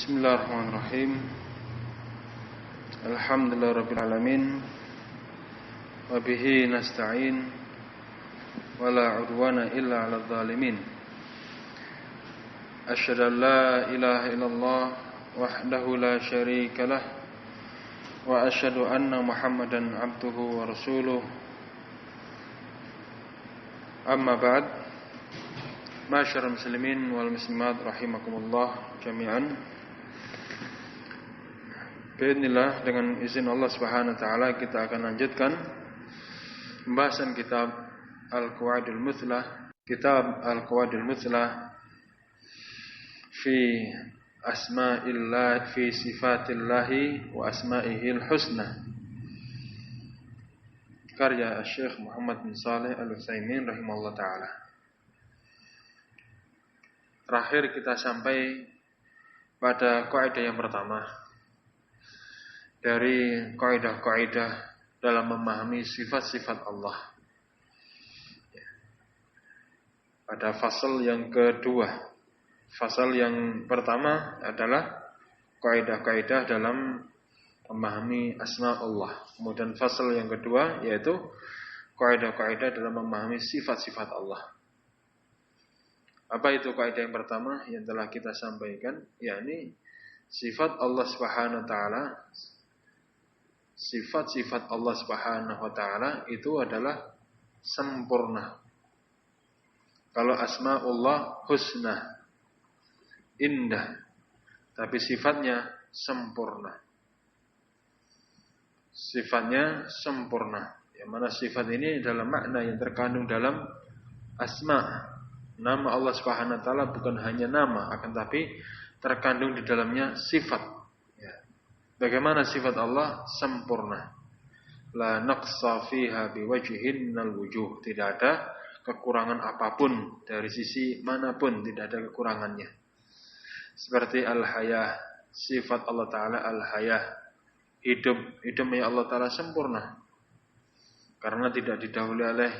Bismillahirrahmanirrahim. Alhamdulillahirabbil alamin. Wa bihi nasta'in. Wa la 'udwana illa 'alal zalimin. Asyhadu an la ilaha illallah wahdahu la syarika lah. Wa asyhadu anna Muhammadan 'abduhu wa rasuluh. Amma ba'd. Ma'asyiral muslimin wal muslimat rahimakumullah jami'an. Bismillah, dengan izin Allah Subhanahu wa taala kita akan lanjutkan pembahasan kitab Al-Qawaidul Muthlah, kitab Al-Qawaidul Muthlah fi asma'illah, fi sifatillahi wa asma'ihil husna, karya Syekh Muhammad bin Shalih Al-Utsaimin rahimahullah taala. Terakhir kita sampai pada kaidah yang pertama dari kaidah-kaidah dalam memahami sifat-sifat Allah. Pada fasal yang kedua. Fasal yang pertama adalah kaidah-kaidah dalam memahami asma Allah. Kemudian fasal yang kedua yaitu kaidah-kaidah dalam memahami sifat-sifat Allah. Apa itu kaidah yang pertama yang telah kita sampaikan? Yakni sifat Allah Subhanahu wa taala, sifat-sifat Allah Subhanahu wa taala itu adalah sempurna. Kalau asmaullah husna, indah, tapi sifatnya sempurna. Sifatnya sempurna. Yang mana sifat ini adalah makna yang terkandung dalam asma. Nama Allah Subhanahu wa taala bukan hanya nama, akan tapi terkandung di dalamnya sifat. Ya. Bagaimana sifat Allah? Sempurna. La naqsa fiha biwajhinnal wujuh. Tidak ada kekurangan apapun dari sisi manapun, tidak ada kekurangannya. Seperti al-hayah, sifat Allah taala al-hayah, hidupnya Allah taala sempurna. Karena tidak didahului oleh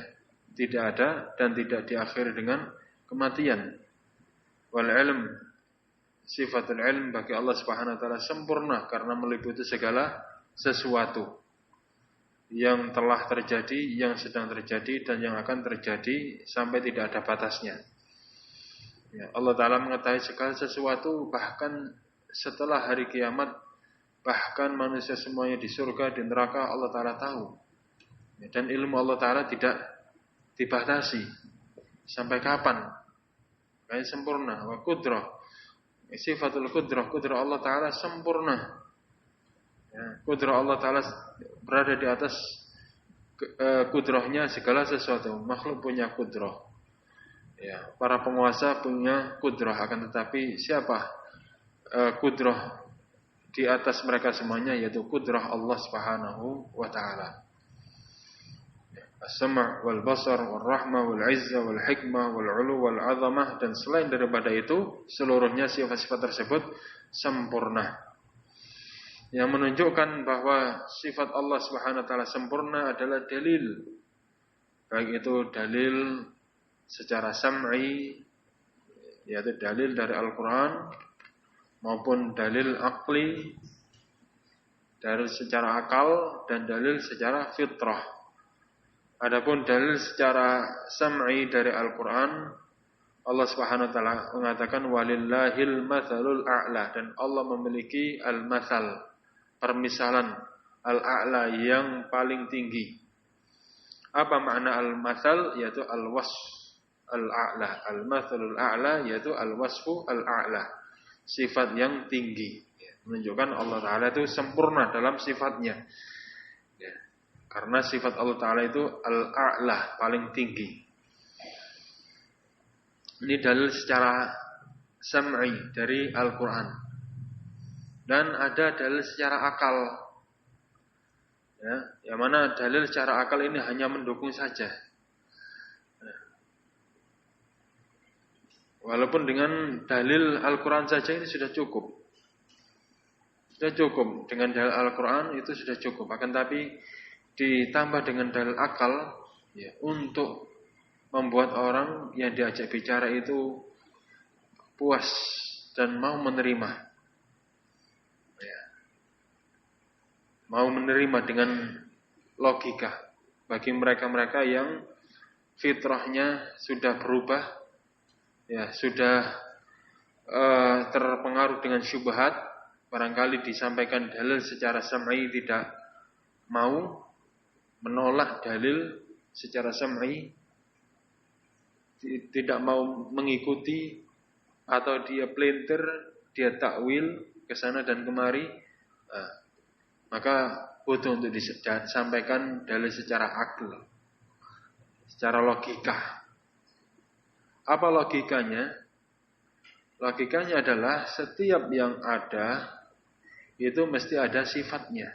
tidak ada dan tidak diakhiri dengan kematian. Wal ilm, sifatul ilm bagi Allah Subhanahu wa taala sempurna karena meliputi segala sesuatu yang telah terjadi, yang sedang terjadi dan yang akan terjadi sampai tidak ada batasnya. Ya, Allah taala mengetahui segala sesuatu, bahkan setelah hari kiamat, bahkan manusia semuanya di surga di neraka Allah taala tahu. Ya, dan ilmu Allah taala tidak dibatasi. Sampai kapan? Kayak sempurna. Wa qudrah, sifatul qudrah, qudrah Allah taala sempurna. Ya, qudrah Allah taala berada di atas qudrahnya segala sesuatu. Makhluk punya qudrah. Ya, para penguasa punya qudrah, akan tetapi siapa qudrah di atas mereka semuanya, yaitu qudrah Allah Subhanahu wa taala. As-sam' wal basar wal rahmah wal 'izzah wal hikmah wal 'ulu wal 'azamah, dan selain daripada itu seluruhnya sifat-sifat tersebut sempurna. Yang menunjukkan bahwa sifat Allah Subhanahu wa taala sempurna adalah dalil. Baik itu dalil secara sam'i, yaitu dalil dari Al-Qur'an, maupun dalil aqli, dalil secara akal, dan dalil secara fitrah. Adapun dalil secara sam'i dari Al-Quran, Allah Subhanahu wa taala mengatakan walillahil matsalul a'la, dan Allah memiliki al-matsal, permisalan al-a'la yang paling tinggi. Apa makna al-matsal? Yaitu al-wasf al-a'la. Al-matsalul a'la yaitu al-wasfu al-a'la, sifat yang tinggi. Menunjukkan Allah taala itu sempurna dalam sifatnya. Karena sifat Allah Ta'ala itu al-a'la, paling tinggi. Ini dalil secara sam'i dari Al-Quran. Dan ada dalil secara akal. Ya, yang mana dalil secara akal ini hanya mendukung saja. Walaupun dengan dalil Al-Quran saja ini sudah cukup. Sudah cukup. Dengan dalil Al-Quran itu sudah cukup. Akan tapi ditambah dengan dalil akal, ya, untuk membuat orang yang diajak bicara itu puas dan mau menerima. mau menerima dengan logika. Bagi mereka-mereka yang fitrahnya sudah berubah, ya sudah terpengaruh dengan syubhat, barangkali disampaikan dalil secara sam'i tidak mau, menolak dalil secara sam'i, tidak mau mengikuti, atau dia pelintir, dia takwil ke sana dan kemari, maka butuh untuk disampaikan dalil secara akal, secara logika. Apa logikanya? Logikanya adalah setiap yang ada itu mesti ada sifatnya.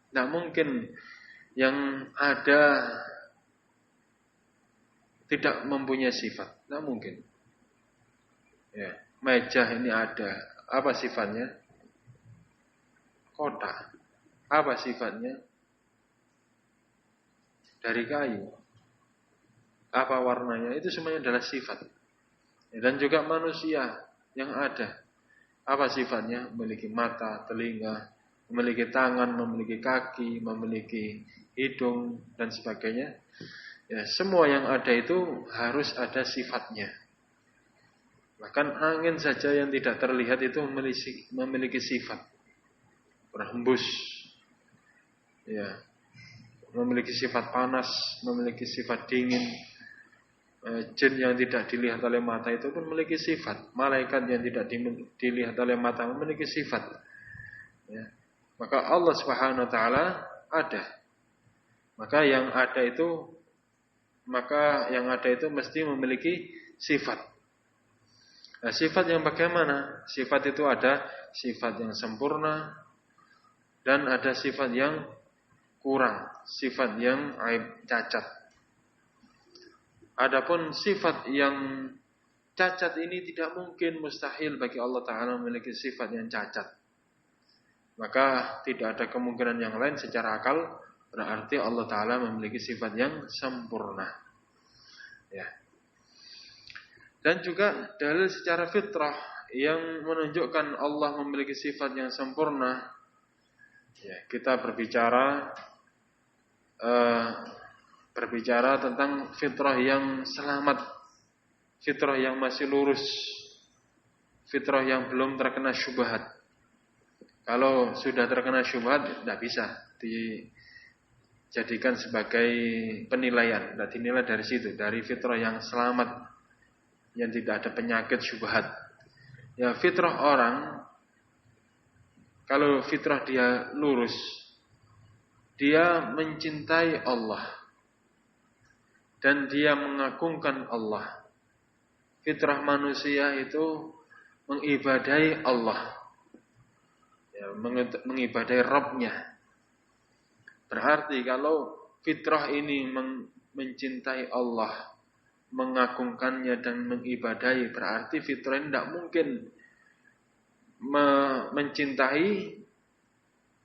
Tidak mungkin yang ada tidak mempunyai sifat. Tidak mungkin. Ya, meja ini ada. Apa sifatnya? Kotak. Apa sifatnya? Dari kayu. Apa warnanya? Itu semuanya adalah sifat. Dan juga manusia yang ada. Apa sifatnya? Memiliki mata, telinga, memiliki tangan, memiliki kaki, memiliki hidung, dan sebagainya. Ya, semua yang ada itu harus ada sifatnya. Bahkan angin saja yang tidak terlihat itu memiliki sifat. Berhembus. Ya. Memiliki sifat panas, memiliki sifat dingin. Jin yang tidak dilihat oleh mata itu pun memiliki sifat. Malaikat yang tidak dilihat oleh mata memiliki sifat. Ya. Maka Allah Subhanahu wa taala ada. Maka yang ada itu mesti memiliki sifat. Nah, sifat yang bagaimana? Sifat itu ada sifat yang sempurna dan ada sifat yang kurang, sifat yang aib, cacat. Adapun sifat yang cacat ini tidak mungkin, mustahil bagi Allah Ta'ala memiliki sifat yang cacat. Maka tidak ada kemungkinan yang lain secara akal, berarti Allah Ta'ala memiliki sifat yang sempurna. Ya. Dan juga dalil secara fitrah yang menunjukkan Allah memiliki sifat yang sempurna. Ya, kita berbicara tentang fitrah yang selamat, fitrah yang masih lurus, fitrah yang belum terkena syubhat. Kalau sudah terkena syubhat, tidak bisa dijadikan sebagai penilaian. Tidak dinilai dari situ, dari fitrah yang selamat, yang tidak ada penyakit syubhat. Ya, fitrah orang, kalau fitrah dia lurus, dia mencintai Allah dan dia mengagungkan Allah. Fitrah manusia itu mengibadahi Allah, ya, mengibadahi Rabbnya. Berarti kalau fitrah ini mencintai Allah, mengagungkannya dan mengibadahi, berarti fitrah ini tidak mungkin mencintai,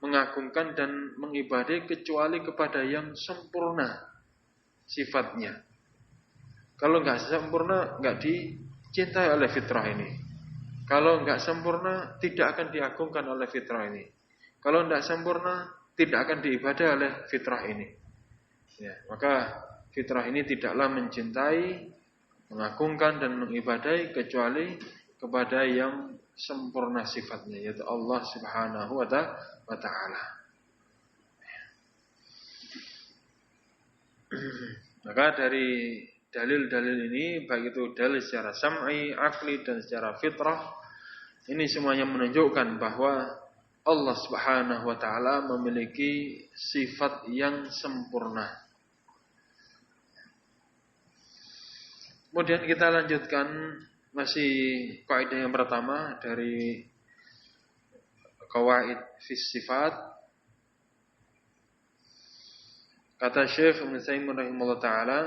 mengagungkan dan mengibadahi kecuali kepada yang sempurna sifatnya. Kalau nggak sempurna, nggak dicintai oleh fitrah ini. Kalau nggak sempurna, tidak akan diagungkan oleh fitrah ini. Kalau nggak sempurna, tidak akan diibadahi oleh fitrah ini. Ya, maka fitrah ini tidaklah mencintai, mengagungkan dan mengibadahi kecuali kepada yang sempurna sifatnya, yaitu Allah Subhanahu wa ta'ala. Maka dari dalil-dalil ini, baik itu dalil secara sam'i, akli, dan secara fitrah, ini semuanya menunjukkan bahwa Allah Subhanahu wa ta'ala memiliki sifat yang sempurna. Kemudian kita lanjutkan masih kaidah yang pertama dari qawaid fi sifat. Kata Syekh Ibnu Utsaimin rahimahullah taala,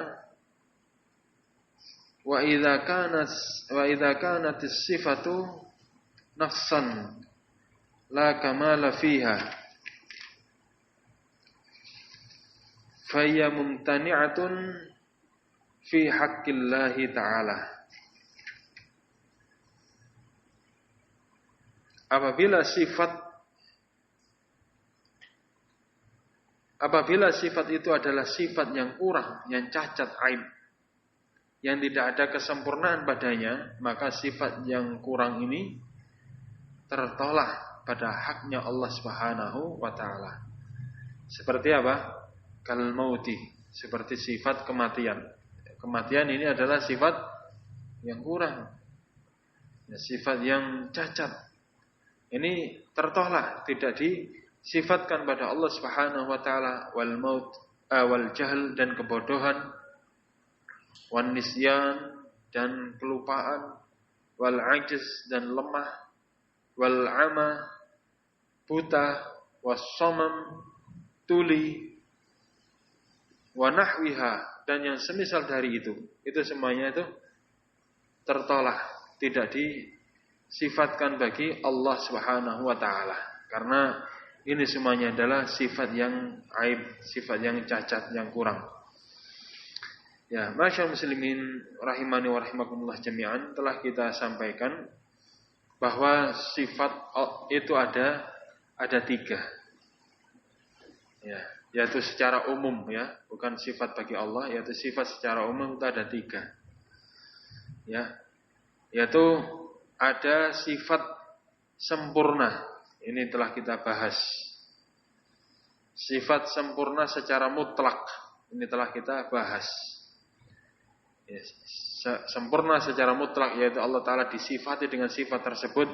wa idza kanat as-sifatu nafsan la kamala fiha fayya mumtani'atun fi haqqillahi ta'ala. Apabila sifat Apabila sifat itu adalah sifat yang kurang, yang cacat, aib, yang tidak ada kesempurnaan padanya, maka sifat yang kurang ini tertolak pada haknya Allah Subhanahu wa taala. Seperti apa? Kal mauti, seperti sifat kematian. Kematian ini adalah sifat yang kurang, ya, sifat yang cacat. Ini tertolak, tidak disifatkan pada Allah Subhanahu wa taala. Wal maut, wal jahl, dan kebodohan, wan nisyan, dan kelupaan, wal ajiz, dan lemah, wal ama, buta, was samam, tuli, wa nahwiha, dan yang semisal dari itu semuanya itu tertolak, tidak disifatkan bagi Allah Subhanahu wa taala, karena ini semuanya adalah sifat yang aib, sifat yang cacat, yang kurang. Ya, masyaallah muslimin rahimani wa rahimakumullah jami'an, telah kita sampaikan bahwa sifat itu ada 3. Ya, yaitu secara umum, ya, bukan sifat bagi Allah, yaitu sifat secara umum itu ada 3. Ya, yaitu ada sifat sempurna, ini telah kita bahas. Sifat sempurna secara mutlak, ini telah kita bahas. Ya, sempurna secara mutlak, yaitu Allah Ta'ala disifati dengan sifat tersebut,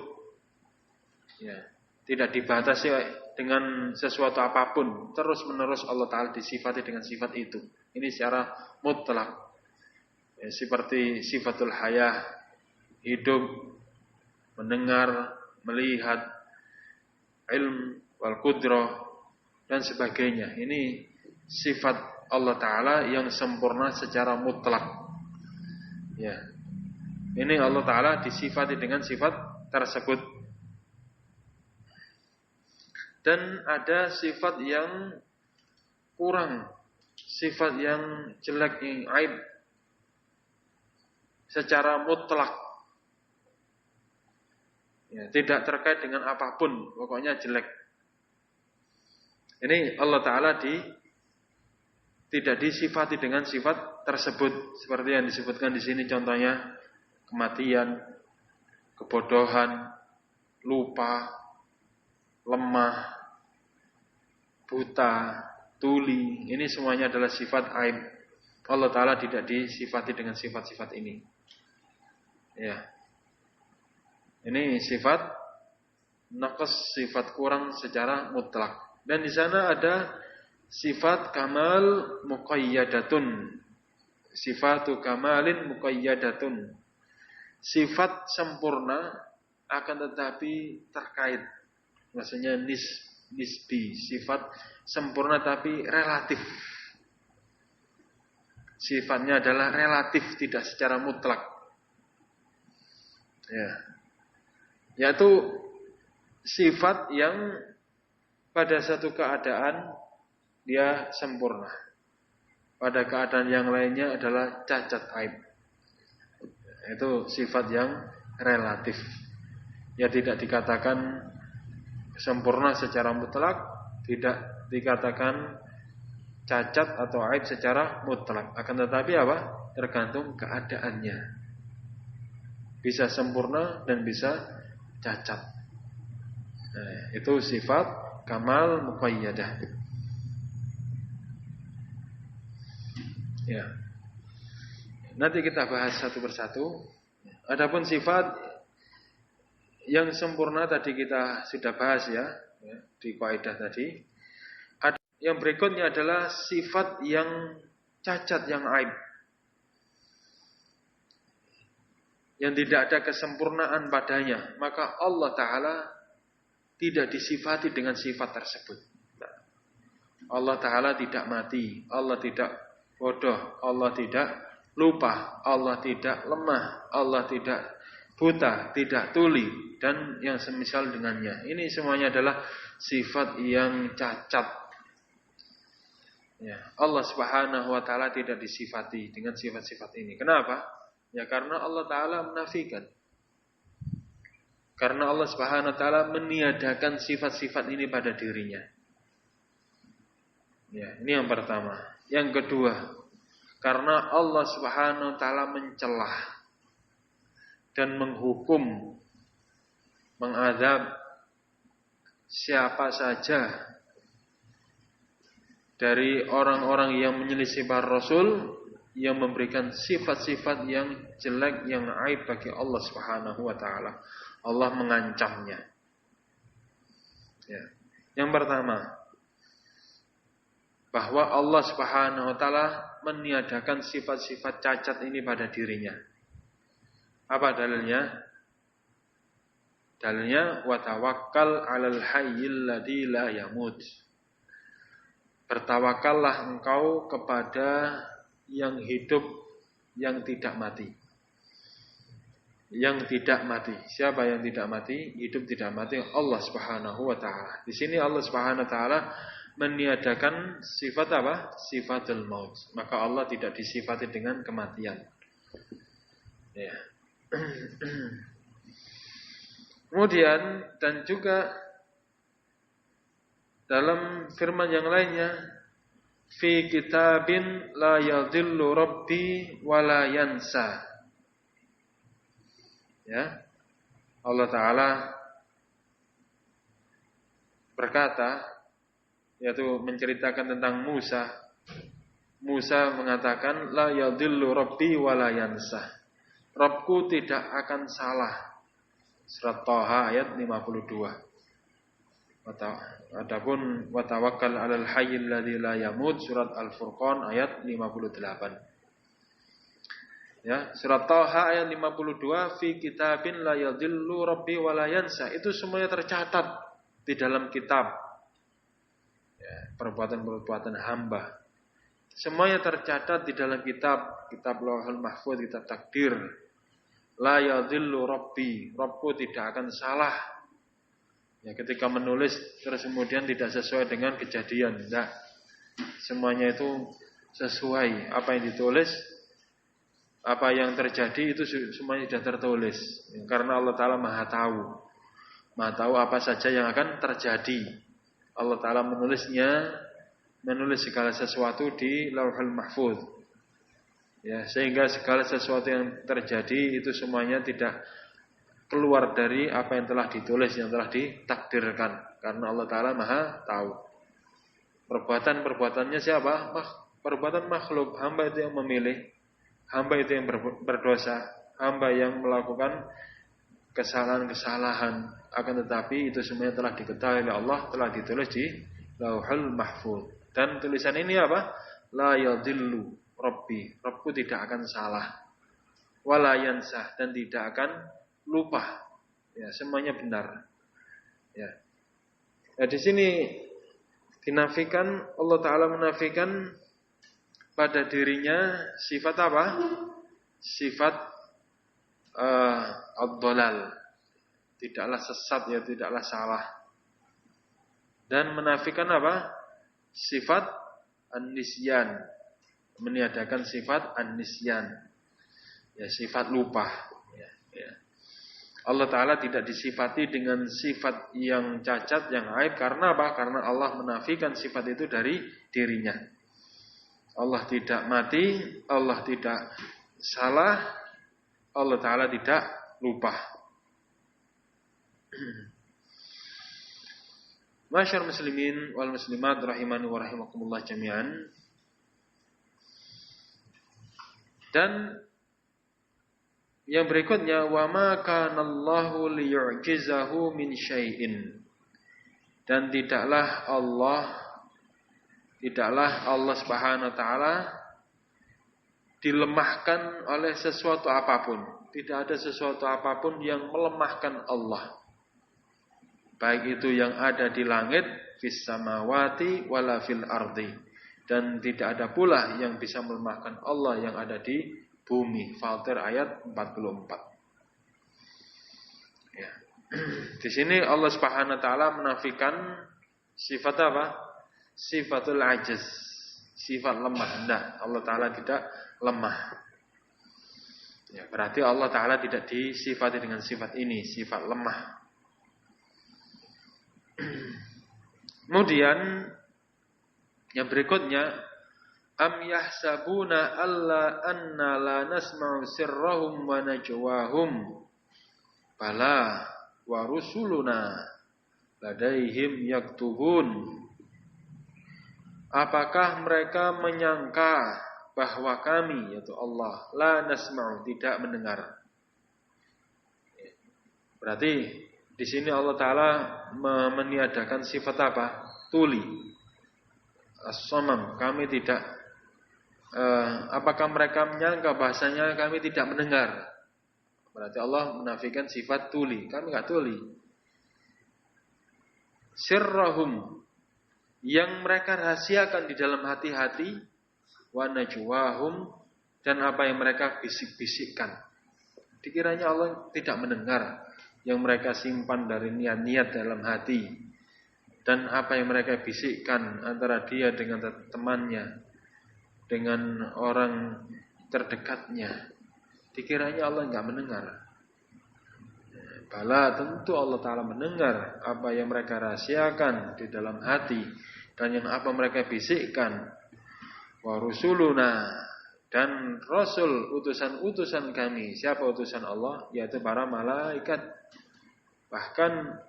ya, tidak dibatasi dengan sesuatu apapun, terus menerus Allah Ta'ala disifati dengan sifat itu. Ini secara mutlak, ya, seperti sifatul hayah, hidup, mendengar, melihat, ilm, wal qudrah, dan sebagainya. Ini sifat Allah Ta'ala yang sempurna secara mutlak. Ya, ini Allah Ta'ala disifati dengan sifat tersebut. Dan ada sifat yang kurang, sifat yang jelek, yang aib, secara mutlak, ya, tidak terkait dengan apapun, pokoknya jelek. Ini Allah Ta'ala tidak disifati dengan sifat tersebut, seperti yang disebutkan di sini, contohnya kematian, kebodohan, lupa, lemah, buta, tuli. Ini semuanya adalah sifat aib. Allah Ta'ala tidak disifati dengan sifat-sifat ini. Ya, ini sifat naqas, sifat kurang secara mutlak. Dan di sana ada sifat kamal muqayyadatun, sifatu kamalin muqayyadatun, sifat sempurna akan tetapi terkait, maksudnya nisbi, sifat sempurna tapi relatif. Sifatnya adalah relatif, tidak secara mutlak. Ya, yaitu sifat yang pada satu keadaan dia sempurna, pada keadaan yang lainnya adalah cacat, aib. Itu sifat yang relatif. Ya, tidak dikatakan sempurna secara mutlak, tidak dikatakan cacat atau aib secara mutlak. Akan tetapi apa? Tergantung keadaannya. Bisa sempurna dan bisa cacat. Nah, itu sifat kamal muqayyadah. Ya. Nanti kita bahas satu persatu. Adapun sifat yang sempurna tadi kita sudah bahas, ya, di kaidah tadi. Yang berikutnya adalah sifat yang cacat, yang aib, yang tidak ada kesempurnaan padanya, maka Allah Ta'ala tidak disifati dengan sifat tersebut. Allah Ta'ala tidak mati, Allah tidak bodoh, Allah tidak lupa, Allah tidak lemah, Allah tidak buta, tidak tuli, dan yang semisal dengannya. Ini semuanya adalah sifat yang cacat. Ya, Allah Subhanahu wa Ta'ala tidak disifati dengan sifat-sifat ini. Kenapa? Ya, karena Allah Ta'ala menafikan. Karena Allah Subhanahu wa Ta'ala meniadakan sifat-sifat ini pada dirinya. Ya, ini yang pertama. Yang kedua, karena Allah Subhanahu wa taala mencelah dan menghukum, mengadab siapa saja dari orang-orang yang menyelisih para rasul, yang memberikan sifat-sifat yang jelek, yang aib bagi Allah Subhanahu wa taala. Allah mengancamnya. Ya. Yang pertama, bahwa Allah Subhanahu wa taala meniadakan sifat-sifat cacat ini pada dirinya. Apa dalilnya? Dalilnya wa tawakkal 'alal hayyil ladzi la yamut. Bertawakallah engkau kepada yang hidup, yang tidak mati. Yang tidak mati. Siapa yang tidak mati? Hidup tidak mati, Allah Subhanahu wa taala. Di sini Allah Subhanahu wa taala meniadakan sifat apa? Sifatul maut. Maka Allah tidak disifati dengan kematian. Ya. Kemudian dan juga dalam firman yang lainnya, fi kitabin la yadhillu rabbi wa la yansa. Ya. Allah taala berkata, yaitu menceritakan tentang Musa. Musa mengatakan la yadhillu rabbi wa la yansa. Rabbku tidak akan salah. Surat Thaha ayat 52. Adapun wa tawakkal 'alal hayyil ladzi la yamut, surat Al-Furqan ayat 58. Ya, surat Thaha ayat 52, fi kitabin la yadhillu rabbi wa la yansa. Itu semuanya tercatat di dalam kitab. Ya, perbuatan-perbuatan hamba. Semuanya tercatat di dalam kitab Lauhul Mahfuz, kitab takdir. La yadhillu rabbi, Rabbku tidak akan salah. Ya, ketika menulis terus kemudian tidak sesuai dengan kejadian, enggak. Semuanya itu sesuai apa yang ditulis, apa yang terjadi itu semuanya sudah tertulis. Ya, karena Allah taala Maha tahu. Maha tahu apa saja yang akan terjadi. Allah taala menulis segala sesuatu di Lauhul Mahfuz. Ya, sehingga segala sesuatu yang terjadi itu semuanya tidak keluar dari apa yang telah ditulis, yang telah ditakdirkan. Karena Allah Ta'ala Maha tahu. Perbuatan-perbuatannya siapa? Perbuatan makhluk. Hamba itu yang memilih. Hamba itu yang berdosa. Hamba yang melakukan kesalahan-kesalahan. Akan tetapi itu semuanya telah diketahui oleh Allah, telah ditulis di Lauhul Mahfuz. Dan tulisan ini apa? La yadhillu Rabbi, Rabbku tidak akan salah. Wala yansah, dan tidak akan lupa. Ya, semuanya benar. Ya. Nah, di sini dinafikan, Allah Ta'ala menafikan pada dirinya sifat apa? Sifat ad-dhalal. Tidaklah sesat, ya tidaklah salah. Dan menafikan apa? Sifat an-nisyan. Meniadakan sifat an-nisyan, ya, sifat lupa. Ya. Allah Ta'ala tidak disifati dengan sifat yang cacat, yang aib. Karena apa? Karena Allah menafikan sifat itu dari dirinya. Allah tidak mati, Allah tidak salah, Allah Ta'ala tidak lupa. Masyarul muslimin wal muslimat rahimani wa rahimakumullah jami'an. Dan yang berikutnya, wa ma kana Allahu liyu'jizahu min syai'in. Dan tidaklah Allah Subhanahu wa taala dilemahkan oleh sesuatu apapun. Tidak ada sesuatu apapun yang melemahkan Allah. Baik itu yang ada di langit, fis samawati wala fil ardi. Dan tidak ada pula yang bisa melemahkan Allah yang ada di bumi. Fatir ayat 44. Ya. Di sini Allah Subhanahu wa taala menafikan sifat apa? Sifatul ajiz. Sifat lemah. Nah, Allah Ta'ala tidak lemah. Ya, berarti Allah Ta'ala tidak disifati dengan sifat ini, sifat lemah. Kemudian Yang berikutnya, am yahsabuna alla anna la nasma'u sirrahum wa najwahum bala wa rusuluna ladaihim yaktubun. Apakah mereka menyangka bahwa kami, yaitu Allah, la nasma'u, tidak mendengar. Berarti di sini Allah Ta'ala meniadakan sifat apa? Tuli. As-samam, kami tidak. Apakah mereka menyangka bahasanya kami tidak mendengar? Berarti Allah menafikan sifat tuli. Kami enggak tuli. Sirrahum, yang mereka rahasiakan di dalam hati-hati, wa najwahum, dan apa yang mereka bisik-bisikkan. Dikiranya Allah tidak mendengar yang mereka simpan dari niat-niat dalam hati, dan apa yang mereka bisikkan antara dia dengan temannya, dengan orang terdekatnya. Dikiranya Allah enggak mendengar. Bala, tentu Allah Ta'ala mendengar apa yang mereka rahasiakan di dalam hati dan yang apa mereka bisikkan. Wa rusuluna, dan rasul, utusan-utusan kami. Siapa utusan Allah? Yaitu para malaikat. Bahkan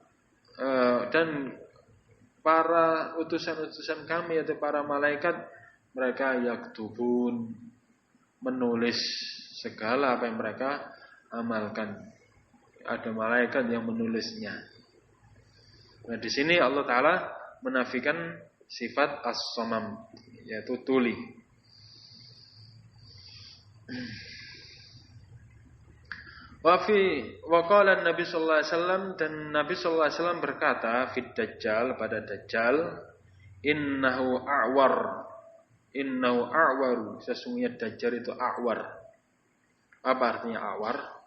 dan para utusan-utusan kami, yaitu para malaikat, mereka yaktubun, menulis segala apa yang mereka amalkan. Ada malaikat yang menulisnya. Nah, di sini Allah Ta'ala menafikan sifat as-samam, yaitu tuli. Wa qala Nabi sallallahu alaihi wasallam, dan Nabi sallallahu alaihi wasallam berkata fid dajjal, pada dajjal, innahu a'waru, sesungguhnya dajjal itu a'war. Apa artinya a'war?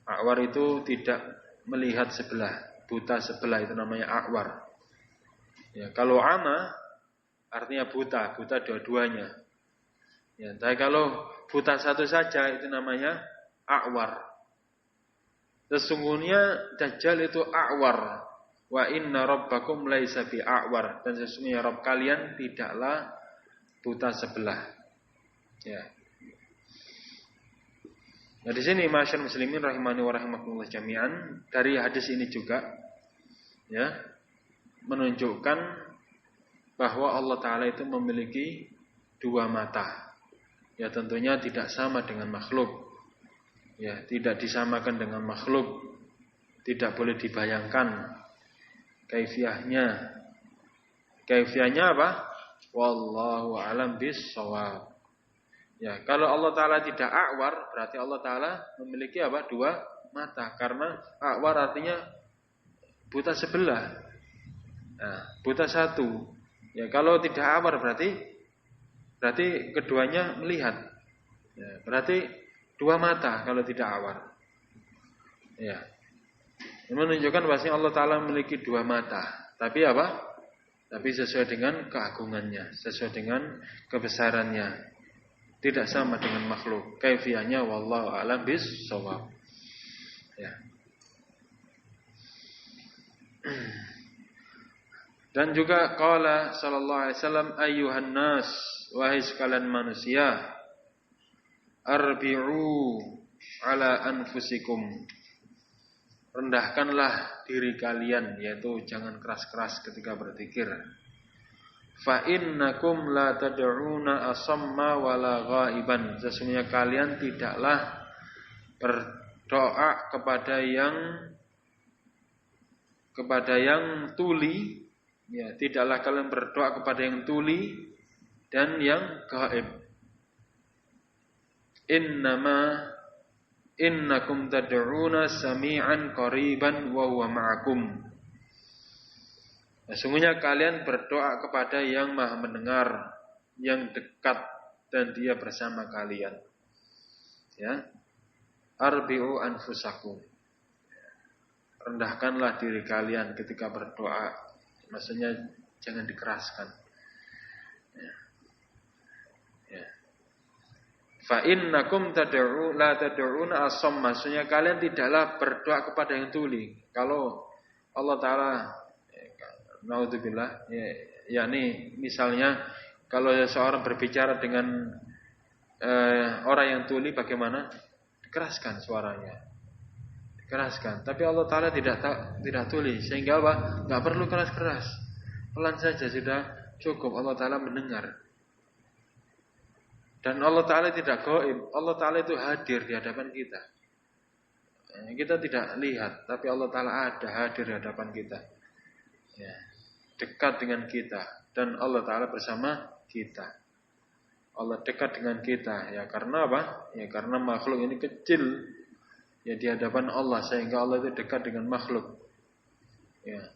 A'war itu tidak melihat sebelah, buta sebelah, itu namanya a'war. Ya, kalau ama artinya buta dua-duanya. Ya, tapi kalau buta satu saja itu namanya a'war. Sesungguhnya dajjal itu a'war. Wa inna rabbakum laisa bi a'war, dan sesungguhnya Rabb kalian tidaklah buta sebelah. Ya. Nah, di sini masyarakat muslimin rahimani wa rahimakumullah jami'an, dari hadis ini juga ya menunjukkan bahwa Allah Ta'ala itu memiliki dua mata. Ya, tentunya tidak sama dengan makhluk. Ya, tidak disamakan dengan makhluk. Tidak boleh dibayangkan kaifiyahnya. Kaifiyahnya apa? Wallahu a'lam bis-shawab. Ya, kalau Allah Ta'ala tidak a'war, berarti Allah Ta'ala memiliki apa? Dua mata. Karena a'war artinya buta sebelah. Nah, buta satu. Ya, kalau tidak a'war berarti keduanya melihat. Ya, berarti dua mata kalau tidak a'war. Ya. Ini menunjukkan bahwasanya Allah Ta'ala memiliki dua mata. Tapi apa? Tapi sesuai dengan keagungannya, sesuai dengan kebesarannya. Tidak sama dengan makhluk. Kaifiyahnya wallahu a'lam bis-shawab. Ya. Dan juga qala sallallahu alaihi wasallam, ayyuhan nas, wahai sekalian manusia, arbi'u ala anfusikum. Rendahkanlah diri kalian, yaitu jangan keras-keras ketika berzikir. Fa innakum la tad'una asamma wala ghaiban. Sesungguhnya kalian tidaklah berdoa kepada yang tuli, ya, tidaklah kalian berdoa kepada yang tuli dan yang gaib. Innakum tad'una sami'an qariban wa huwa ma'akum. Sesungguhnya kalian berdoa kepada yang maha mendengar, yang dekat, dan dia bersama kalian. Ya. Arbi'u anfusakum. Rendahkanlah diri kalian ketika berdoa. Maksudnya jangan dikeraskan. Ya. Ya. Fa innakum la tad'una as-samm. Maksudnya kalian tidaklah berdoa kepada yang tuli. Kalau Allah Ta'ala naudzubillah, yakni misalnya kalau seorang berbicara dengan orang yang tuli bagaimana? Dikeraskan suaranya. Dikeraskan. Tapi Allah Ta'ala tidak tuli. Sehingga apa? Gak perlu keras-keras. Pelan saja sudah cukup. Allah Ta'ala mendengar. Dan Allah Ta'ala tidak gaib. Allah Ta'ala itu hadir di hadapan kita. Kita tidak lihat. Tapi Allah Ta'ala ada hadir di hadapan kita. Ya. Dekat dengan kita. Dan Allah Ta'ala bersama kita. Allah dekat dengan kita. Ya karena apa? Ya karena makhluk ini kecil. Ya di hadapan Allah. Sehingga Allah itu dekat dengan makhluk. Ya.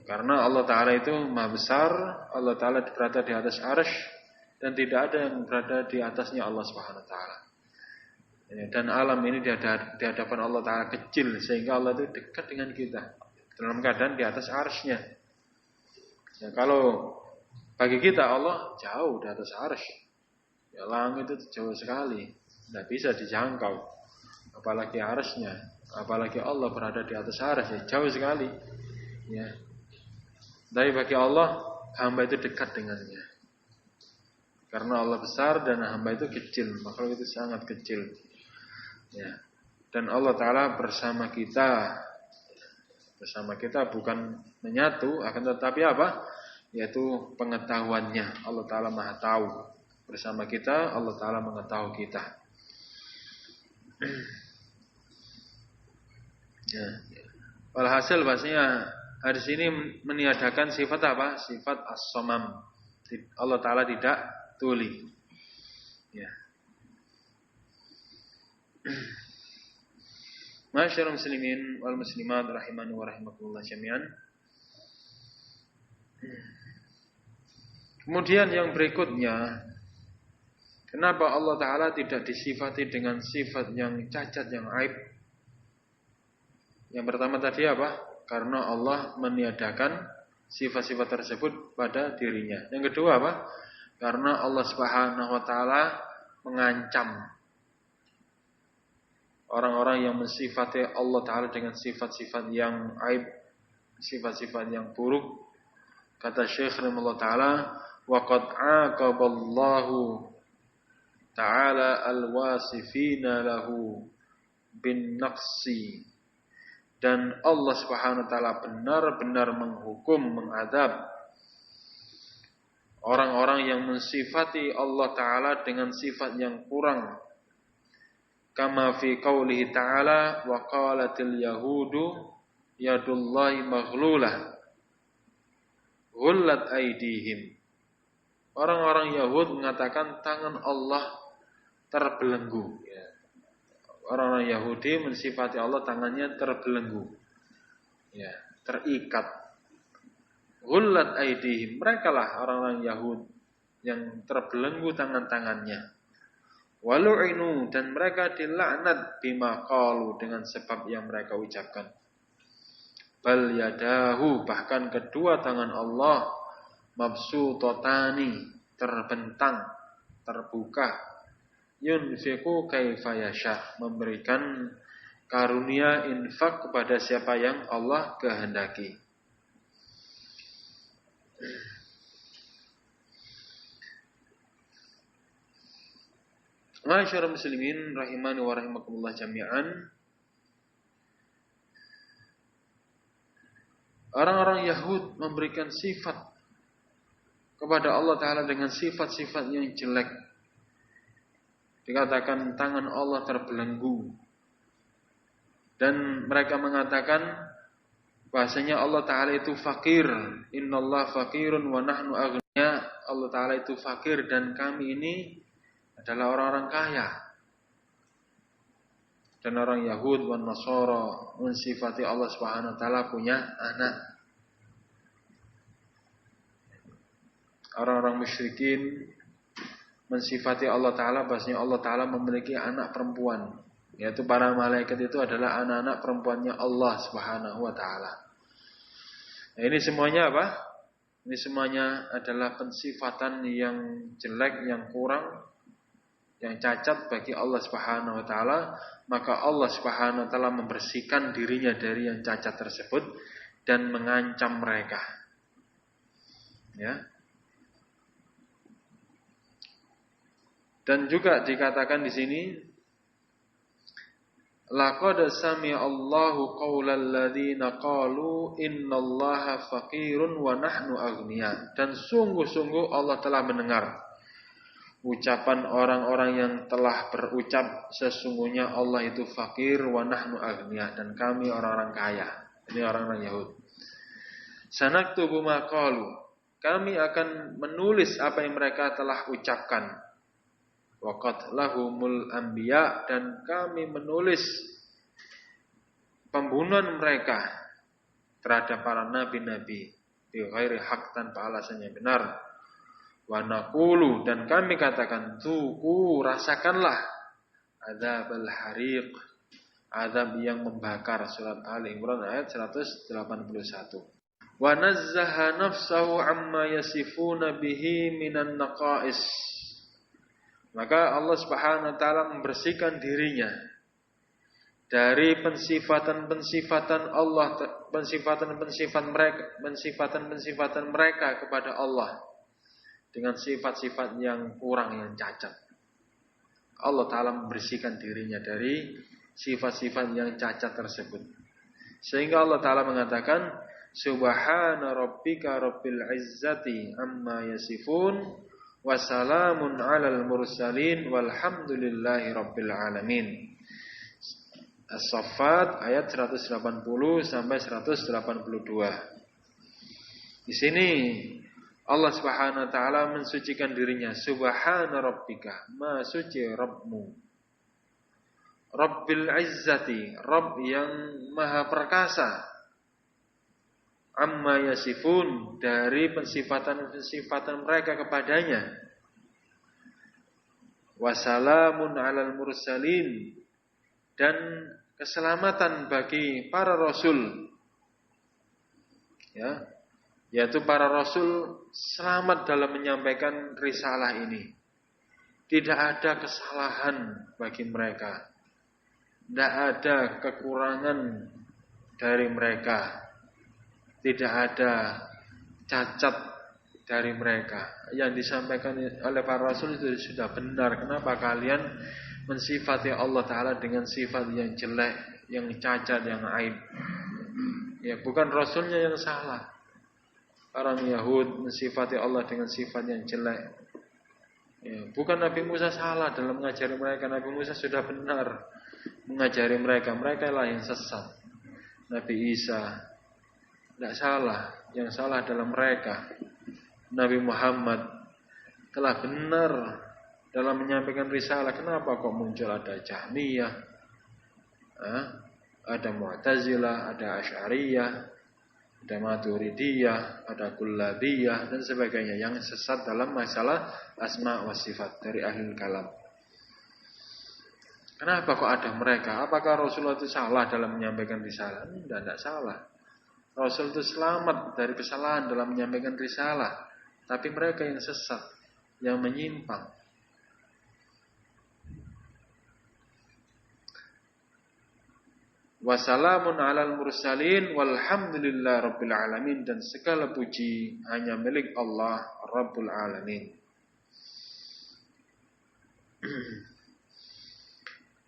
Karena Allah Ta'ala itu maha besar. Allah Ta'ala berada di atas arsy. Dan tidak ada yang berada di atasnya Allah Subhanahu Wa Ta'ala. Ya, dan alam ini di hadapan Allah Ta'ala kecil. Sehingga Allah itu dekat dengan kita. Dalam keadaan di atas arsy-Nya. Ya, kalau bagi kita Allah jauh di atas arsy. Ya, langit itu jauh sekali. Tidak bisa dijangkau. Apalagi arsy-Nya. Apalagi Allah berada di atas arsy. Ya, jauh sekali. Ya. Tapi bagi Allah, hamba itu dekat dengannya. Karena Allah besar dan hamba itu kecil. Makhluk itu sangat kecil. Ya. Dan Allah Ta'ala bersama kita. Bersama kita bukan menyatu, akan tetapi apa? Yaitu pengetahuannya. Allah Ta'ala maha tahu. Bersama kita, Allah Ta'ala mengetahui kita. Ya. Walhasil bahasanya hadis ini meniadakan sifat apa? Sifat as-samam. Allah Ta'ala tidak tuli. Ya. Masyarul muslimin wal muslimat rahimani wa rahimakumullah jami'an. Kemudian yang berikutnya, kenapa Allah Ta'ala tidak disifati dengan sifat yang cacat, yang aib? Yang pertama tadi apa? Karena Allah meniadakan sifat-sifat tersebut pada dirinya. Yang kedua apa? Karena Allah Subhanahu Wa Ta'ala mengancam orang-orang yang mensifati Allah Ta'ala dengan sifat-sifat yang aib, sifat-sifat yang buruk. Kata Syekh rahimahullah Ta'ala, وَقَدْ عَاقَبَ اللَّهُ تَعَالَى الْوَاسِفِينَ لَهُ بِالنَّقْصِ. Dan Allah Subhanahu Wa Ta'ala benar-benar menghukum, mengadab orang-orang yang mensifati Allah Ta'ala dengan sifat yang kurang. Kama fi qawlihi ta'ala wa qalatil yahudu yadullahi maghlulah ghullat aydihim. Orang-orang Yahud mengatakan tangan Allah terbelenggu. Ya. Orang-orang Yahudi mensifati Allah tangannya terbelenggu. Ya, terikat. Ghullat aydihim. Mereka lah orang-orang Yahud yang terbelenggu tangan-tangannya. Walu'inu, dan mereka dilaknat bima qalu, dengan sebab yang mereka ucapkan. Bal yadahu, bahkan kedua tangan Allah mabsutatani, terbentang, terbuka. Yunfiqu kaifa yasha, memberikan karunia infak kepada siapa yang Allah kehendaki. Masyarul muslimin rahimani wa rahimakumullah jami'an. Orang-orang Yahud memberikan sifat kepada Allah Ta'ala dengan sifat-sifat yang jelek. Dikatakan tangan Allah terbelenggu. Dan mereka mengatakan bahasanya Allah Ta'ala itu fakir. Innallaha fakirun wa nahnu aghnia. Allah Ta'ala itu fakir dan kami ini adalah orang-orang kaya. Dan orang Yahud dan Nasara mensifati Allah Subhanahu Wa Ta'ala punya anak. Orang-orang musyrikin mensifati Allah Ta'ala bahasanya Allah Ta'ala memiliki anak perempuan. Yaitu para malaikat itu adalah anak-anak perempuannya Allah Subhanahu Wa Ta'ala. Nah, ini semuanya apa? Ini semuanya adalah pensifatan yang jelek, yang kurang, yang cacat bagi Allah Subhanahu Wa Ta'ala. Maka Allah Subhanahu Wa Ta'ala membersihkan dirinya dari yang cacat tersebut dan mengancam mereka. Ya. Dan juga dikatakan di sini, laqad sami'a Allahu qaulal ladzina qalu innallaha faqirun wa nahnu aghnia. Dan sungguh-sungguh Allah telah mendengar ucapan orang-orang yang telah berucap sesungguhnya Allah itu fakir wa nahnu aghnia, dan kami orang-orang kaya. Ini orang-orang Yahudi. Sanaktubu ma qalu. Kami akan menulis apa yang mereka telah ucapkan. Wa qatlahumul anbiya, dan kami menulis pembunuhan mereka terhadap para nabi-nabi bi ghairi haq, tanpa alasan yang benar. Wa naqulu, dan kami katakan, tuku, rasakanlah adzabal hariq, azab yang membakar. Surat Ali Imran ayat 181. Wa nazzaha nafsahu amma yasifuna bihi minan naqais. Maka Allah Subhanahu wa taala membersihkan dirinya dari pensifatan-pensifatan Allah, pensifatan mereka kepada Allah dengan sifat-sifat yang kurang, yang cacat. Allah taala membersihkan dirinya dari sifat-sifat yang cacat tersebut. Sehingga Allah taala mengatakan, subhana rabbika rabbil izzati amma yasifun wassalamun alal mursalin walhamdulillahi rabbil alamin. As-Saffat ayat 180 sampai 182. Di sini Allah Subhanahu wa taala mensucikan dirinya, subhana rabbika, maha suci Rabbmu, rabbil izzati, Rabb yang maha perkasa, amma yasifun, dari pensifatan mereka kepadanya, wassalamun alal mursalin, dan keselamatan bagi para rasul, ya, yaitu para rasul selamat dalam menyampaikan risalah ini. Tidak ada kesalahan bagi mereka, tidak ada kekurangan dari mereka, tidak ada cacat dari mereka. Yang disampaikan oleh para rasul itu sudah benar. Kenapa kalian mensifati Allah Ta'ala dengan sifat yang jelek, yang cacat, yang aib? Ya, bukan rasulnya yang salah. Orang Yahud mensifati Allah dengan sifat yang jelek. Ya, bukan Nabi Musa salah dalam mengajari mereka. Nabi Musa sudah benar mengajari mereka. Mereka lah yang sesat. Nabi Isa tidak salah, yang salah dalam mereka. Nabi Muhammad telah benar dalam menyampaikan risalah. Kenapa kok muncul ada Jahmiyah, ada Mu'tazilah, ada Asy'ariyah, ada Maturidiyah, ada Kullabiyah, dan sebagainya yang sesat dalam masalah asma wa sifat dari ahli kalam. Kenapa kok ada mereka? Apakah Rasulullah itu salah dalam menyampaikan risalah? Tidak salah. Rasul itu selamat dari kesalahan dalam menyampaikan risalah. Tapi mereka yang sesat, yang menyimpang. Wassalamun alal mursalin walhamdulillah rabbil alamin, dan segala puji hanya milik Allah Rabbul Alamin.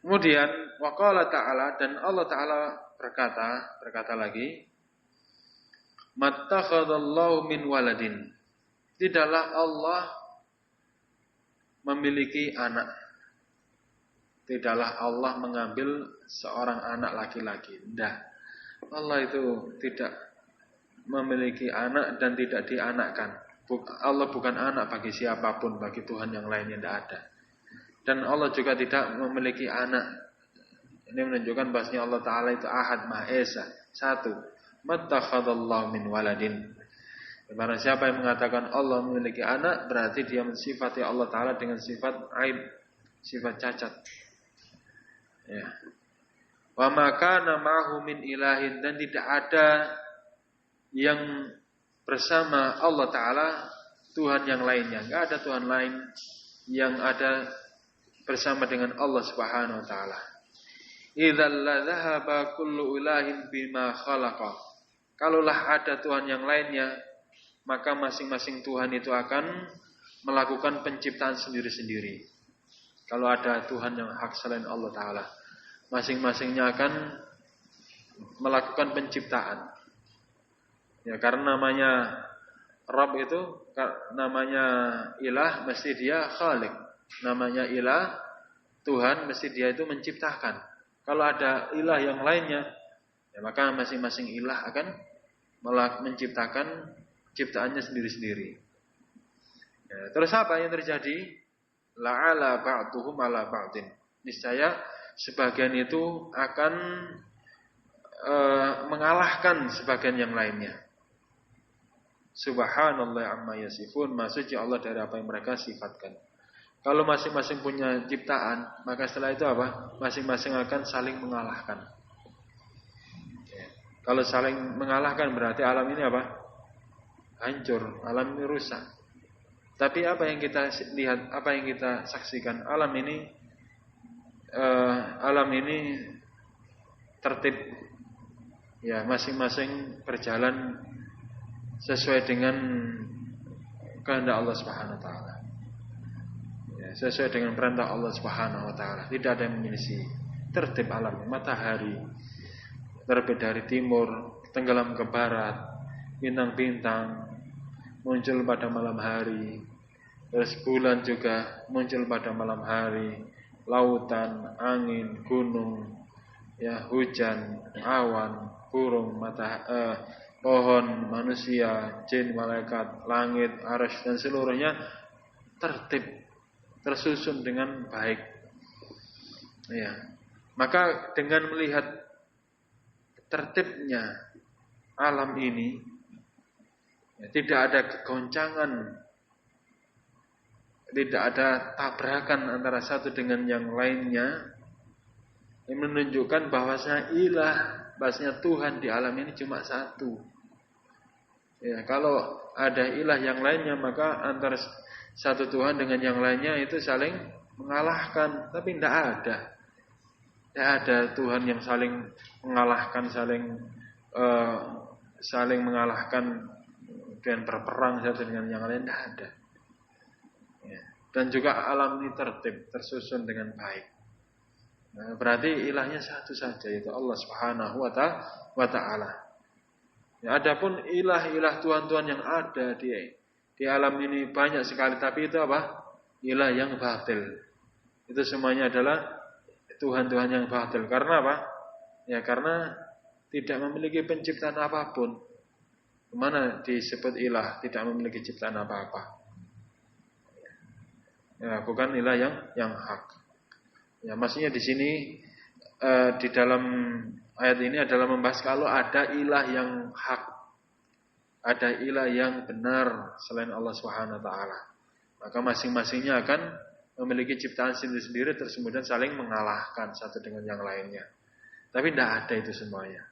Kemudian waqala ta'ala, dan Allah Ta'ala berkata lagi, mattakhadallahu min waladin. Tidaklah Allah memiliki anak. Tidaklah Allah mengambil seorang anak laki-laki. Tidak. Allah itu tidak memiliki anak dan tidak dianakkan. Allah bukan anak bagi siapapun, bagi Tuhan yang lainnya tidak ada. Dan Allah juga tidak memiliki anak. Ini menunjukkan bahasanya Allah Ta'ala itu Ahad, Maha Esa, satu. Mattakhadallahu min waladin. Barang siapa yang mengatakan Allah memiliki anak, berarti dia mensifati Allah Ta'ala dengan sifat aib, sifat cacat. Ya. Wa ma kana ma'ahu min ilahin, dan tidak ada yang bersama Allah Ta'ala Tuhan yang lainnya. Enggak ada Tuhan lain yang ada bersama dengan Allah Subhanahu wa Ta'ala. Idzal la dhahaba kullu ilahin bima khalaqa. kalaulah ada Tuhan yang lainnya, maka masing-masing Tuhan itu akan melakukan penciptaan sendiri-sendiri. Kalau ada Tuhan yang hak selain Allah Ta'ala, masing-masingnya akan melakukan penciptaan. Ya, karena namanya Rabb itu, namanya ilah, mesti dia khalik. Namanya ilah, Tuhan, mesti dia itu menciptakan. Kalau ada ilah yang lainnya, ya maka masing-masing ilah akan menciptakan ciptaannya sendiri-sendiri. Ya, terus apa yang terjadi? La'ala ba'duhum ala ba'din. Niscaya sebagian itu akan mengalahkan sebagian yang lainnya. Subhanallah amma yasifun, maksudnya Allah dari apa yang mereka sifatkan. Kalau masing-masing punya ciptaan, maka setelah itu apa? Masing-masing akan saling mengalahkan. Ya. Kalau saling mengalahkan berarti alam ini apa? Hancur, alam ini rusak. Tapi apa yang kita lihat, apa yang kita saksikan, alam ini tertib. Ya, masing-masing berjalan sesuai dengan kehendak Allah Subhanahu wa taala. Ya, sesuai dengan perintah Allah Subhanahu wa taala. Tidak ada yang menyelisih. Tertib alam, matahari terbit dari timur, tenggelam ke barat, bintang-bintang muncul pada malam hari. Terus bulan juga muncul pada malam hari. Lautan, angin, gunung, ya, hujan, awan, burung, pohon, manusia, jin, malaikat, langit, arsy dan seluruhnya tertib, tersusun dengan baik. Ya. Maka dengan melihat tertibnya alam ini, ya, tidak ada kegoncangan, tidak ada tabrakan antara satu dengan yang lainnya, yang menunjukkan bahwasanya ilah, bahwasanya Tuhan di alam ini cuma satu. Ya, kalau ada ilah yang lainnya, maka antara satu Tuhan dengan yang lainnya itu saling mengalahkan. Tapi tidak ada. Tidak ada Tuhan yang saling mengalahkan, saling mengalahkan dan berperang satu dengan yang lain. Tidak ada. Ya. Dan juga alam ini tertib, tersusun dengan baik. Nah, berarti ilahnya satu saja, yaitu Allah Subhanahu wa ta'ala. Ya, adapun ilah-ilah Tuhan-Tuhan yang ada di alam ini banyak sekali, tapi itu apa? Ilah yang batil. Itu semuanya adalah Tuhan-Tuhan yang batil. Karena apa? Ya, karena tidak memiliki penciptaan apapun. Mana disebut ilah tidak memiliki ciptaan apa-apa? Ya, bukan ilah yang hak. Ya, maksudnya di sini di dalam ayat ini adalah membahas kalau ada ilah yang hak, ada ilah yang benar selain Allah Subhanahu wa taala, maka masing-masingnya akan memiliki ciptaan sendiri-sendiri, terus kemudian saling mengalahkan satu dengan yang lainnya. Tapi tidak ada itu semuanya.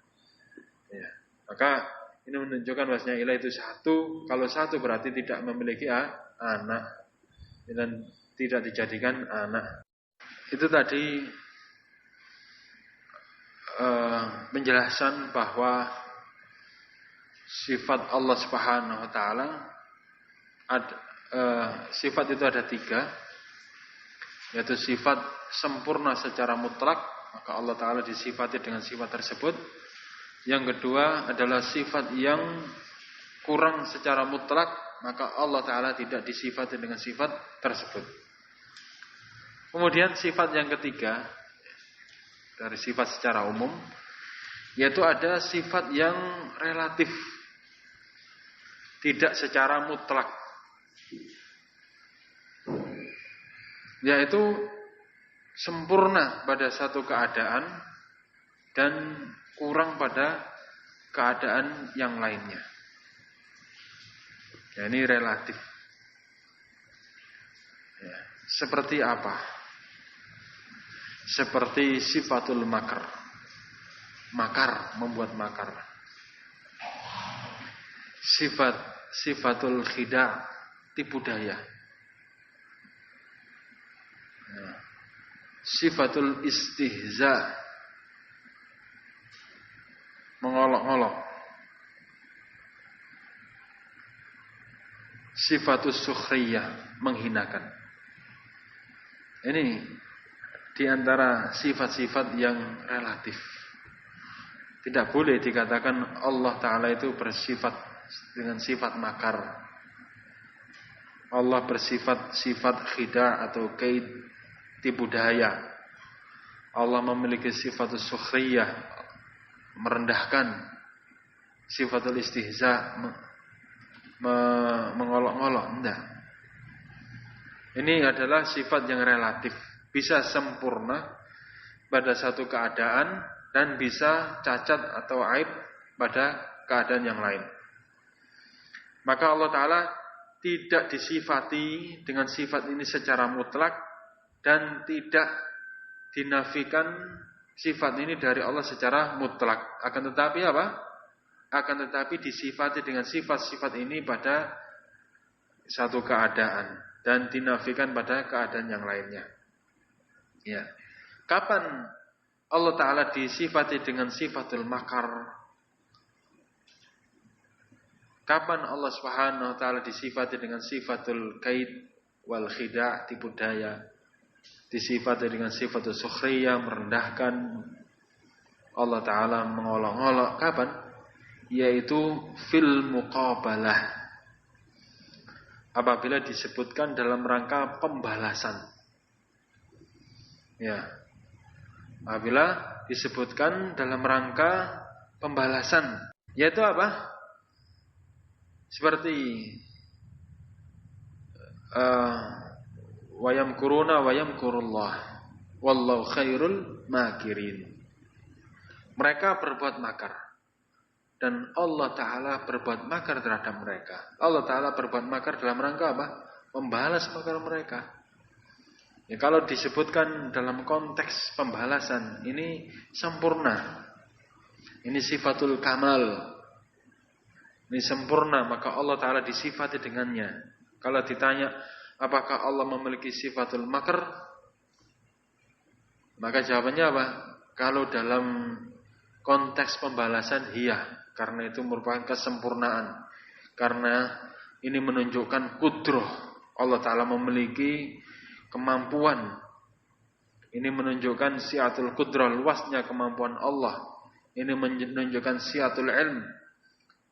Ya. Maka ini menunjukkan bahwasanya ilah itu satu. Kalau satu berarti tidak memiliki anak dan tidak dijadikan anak. Itu tadi penjelasan bahwa sifat Allah Subhanahu wa taala sifat itu ada 3, yaitu sifat sempurna secara mutlak, maka Allah taala disifati dengan sifat tersebut. Yang kedua adalah sifat yang kurang secara mutlak, maka Allah taala tidak disifati dengan sifat tersebut. Kemudian sifat yang ketiga dari sifat secara umum, yaitu ada sifat yang relatif, tidak secara mutlak, yaitu sempurna pada satu keadaan dan kurang pada keadaan yang lainnya. Ya, ini relatif. Ya, seperti apa? Seperti sifatul makar. Makar, membuat makar. Sifatul khida', tipu daya. Ya. Sifatul istihza', mengolok-olok. sifatus sukhriyah, menghinakan. Ini di antara sifat-sifat yang relatif. Tidak boleh dikatakan Allah Ta'ala itu bersifat dengan sifat makar. Allah bersifat sifat khida' atau kaid, tipu daya. Allah memiliki sifatus sukhriyah, merendahkan, sifatul istihza, mengolok-olok. Tidak. Ini adalah sifat yang relatif, bisa sempurna pada satu keadaan dan bisa cacat atau aib pada keadaan yang lain. Maka Allah Ta'ala tidak disifati dengan sifat ini secara mutlak dan tidak dinafikan sifat ini dari Allah secara mutlak. Akan tetapi apa? Akan tetapi disifati dengan sifat-sifat ini pada satu keadaan dan dinafikan pada keadaan yang lainnya. Ya. Kapan Allah Ta'ala disifati dengan sifatul makar? Kapan Allah Subhanahu wa Ta'ala disifati dengan sifatul kaid wal khida', tipu daya? Disifati dengan sifatul sukhriyah, merendahkan. Allah Ta'ala mengolok-olok. Kapan? Yaitu fil muqabalah. Apabila disebutkan dalam rangka pembalasan. Ya. Apabila disebutkan dalam rangka pembalasan. Yaitu apa? Seperti wayam kuruna wayam kurullah wallahu khairul makirin. Mereka berbuat makar dan Allah Ta'ala berbuat makar terhadap mereka. Allah Ta'ala berbuat makar dalam rangka apa? Membalas makar mereka. Ya, kalau disebutkan dalam konteks pembalasan, ini sempurna. Ini sifatul kamal. Ini sempurna, maka Allah Ta'ala disifati dengannya. Kalau ditanya, apakah Allah memiliki sifatul makar? Maka jawabannya apa? Kalau dalam konteks pembalasan, iya. Karena itu merupakan kesempurnaan. Karena ini menunjukkan kudrah. Allah Ta'ala memiliki kemampuan. Ini menunjukkan siatul kudrah, luasnya kemampuan Allah. Ini menunjukkan siatul ilm,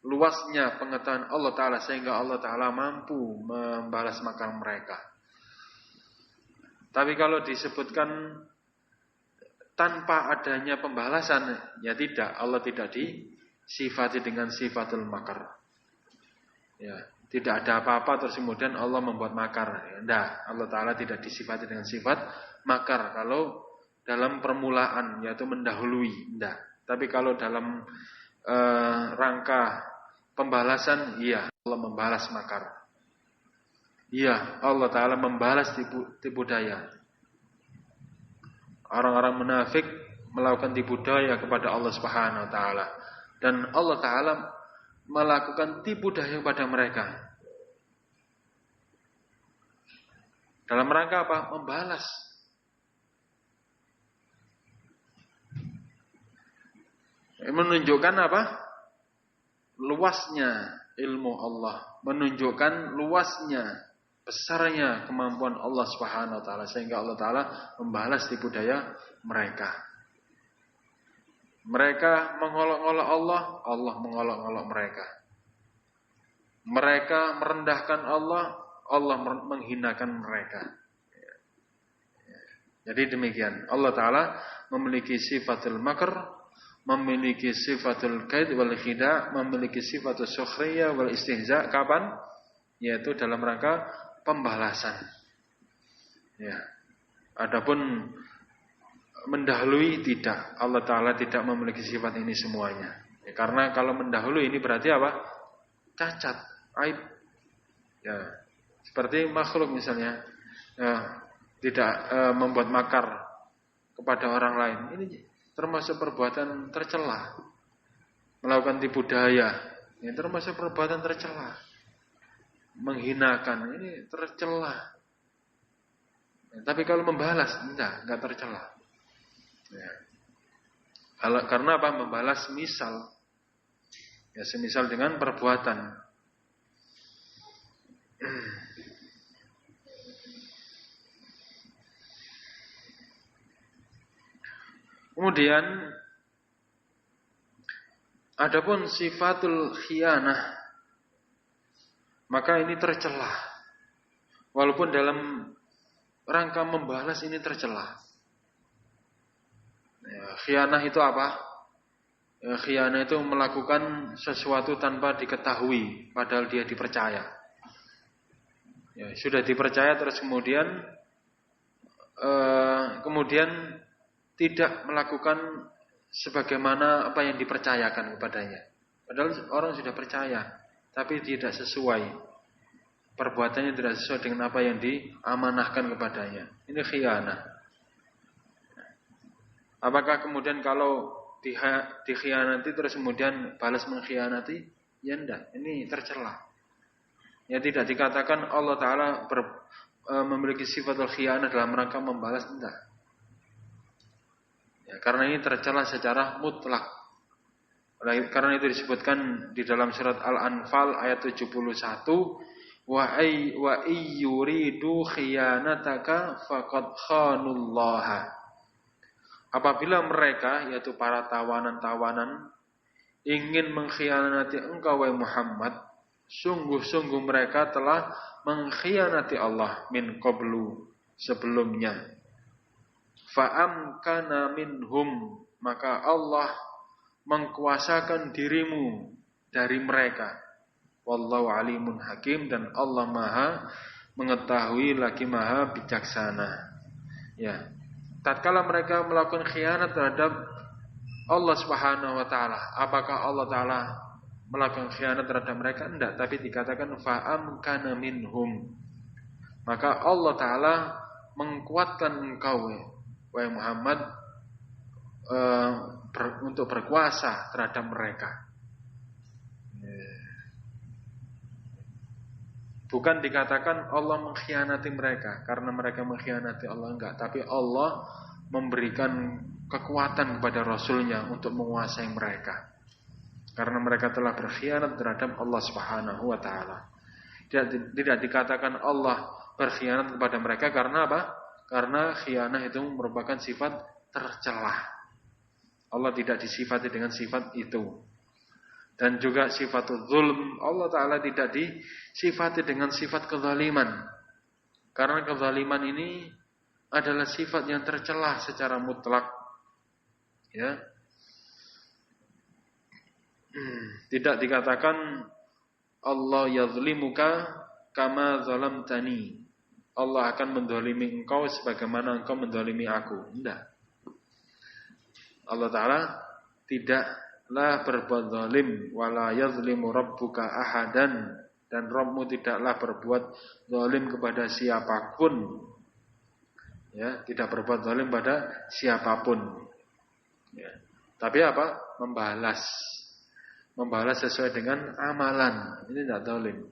luasnya pengetahuan Allah Ta'ala, sehingga Allah Ta'ala mampu membalas makar mereka. Tapi kalau disebutkan tanpa adanya pembalasan, ya tidak, Allah tidak disifati dengan sifatul makar. Ya, tidak ada apa-apa terus kemudian Allah membuat makar. Ya, tidak, Allah Ta'ala tidak disifati dengan sifat makar. Kalau dalam permulaan, yaitu mendahului, tidak. Tapi kalau dalam rangka pembalasan, iya, Allah membalas makar. Iya, Allah Ta'ala membalas tipu daya. Orang-orang munafik melakukan tipu daya kepada Allah Subhanahu wa Ta'ala. Dan Allah Ta'ala melakukan tipu daya kepada mereka. Dalam rangka apa? Membalas. Menunjukkan apa? Luasnya ilmu Allah. Menunjukkan luasnya, besarnya kemampuan Allah Subhanahu wa Ta'ala, sehingga Allah Ta'ala membalas tipu daya mereka. Mereka mengolok-olok Allah, Allah mengolok-olok mereka. Mereka merendahkan Allah, Allah menghinakan mereka. Jadi demikian, Allah Ta'ala memiliki sifatul makr, memiliki sifatul kaid wal khida', memiliki sifatul sukhriyah wal istihza'. Kapan? Yaitu dalam rangka pembalasan. Ya. Adapun mendahului tidak. Allah Ta'ala tidak memiliki sifat ini semuanya. Ya, karena kalau mendahului ini berarti apa? Cacat, aib. Ya. Seperti makhluk misalnya, ya, tidak membuat makar kepada orang lain. Ini termasuk perbuatan tercela. Melakukan tipu daya, ini termasuk perbuatan tercela. Menghinakan, ini tercela. Ya, tapi kalau membalas, enggak tercela. Ya. Karena apa? Membalas misal. Ya, semisal dengan perbuatan. Kemudian adapun sifatul khianah, maka ini tercela. Walaupun dalam rangka membalas ini tercela. Ya, khianah itu apa? Ya, khianah itu melakukan sesuatu tanpa diketahui, padahal dia dipercaya. Ya, sudah dipercaya terus kemudian tidak melakukan sebagaimana apa yang dipercayakan kepadanya. Padahal orang sudah percaya, tapi tidak sesuai. Perbuatannya tidak sesuai dengan apa yang diamanahkan kepadanya. Ini khianah. Apakah kemudian kalau dikhianati terus kemudian balas mengkhianati? Ya enggak, ini tercela. Ya tidak dikatakan Allah Ta'ala memiliki sifat khianah dalam rangka membalas, enggak. Ya, karena ini tercela secara mutlak. Karena itu disebutkan di dalam surat Al-Anfal ayat 71, wa iyyuridu khiyanataka faqad khanullaha. Apabila mereka, yaitu para tawanan-tawanan, ingin mengkhianati engkau wahai Muhammad, sungguh-sungguh mereka telah mengkhianati Allah min qablu, sebelumnya. Fa'amkana minhum, maka Allah mengkuasakan dirimu dari mereka. Wallahu alimun hakim, dan Allah maha mengetahui lagi maha bijaksana. Ya, tatkala mereka melakukan khianat terhadap Allah Subhanahu wa taala, apakah Allah taala melakukan khianat terhadap mereka? Enggak, tapi dikatakan fa'amkana minhum, maka Allah taala mengkuatkan engkau wahai Muhammad untuk berkuasa terhadap mereka. Bukan dikatakan Allah mengkhianati mereka karena mereka mengkhianati Allah, enggak, tapi Allah memberikan kekuatan kepada Rasulnya untuk menguasai mereka karena mereka telah berkhianat terhadap Allah Subhanahu wa taala. Tidak dikatakan Allah berkhianat kepada mereka karena apa? Karena khianah itu merupakan sifat tercelah. Allah tidak disifati dengan sifat itu. Dan juga sifatul zulm, Allah Ta'ala tidak disifati dengan sifat kezaliman. Karena kezaliman ini adalah sifat yang tercelah secara mutlak. Ya. Tidak dikatakan Allah yazlimuka kama zalamtani. Allah akan mendolimi engkau sebagaimana engkau mendolimi aku. Tidak. Allah Ta'ala tidaklah berbuat zalim. Wala yazlimu rabbuka ahadan. Dan Rabbmu tidaklah berbuat zalim kepada siapapun. Ya, tidak berbuat zalim pada siapapun. Ya. Tapi apa? Membalas. Membalas sesuai dengan amalan. Ini tidak zalim.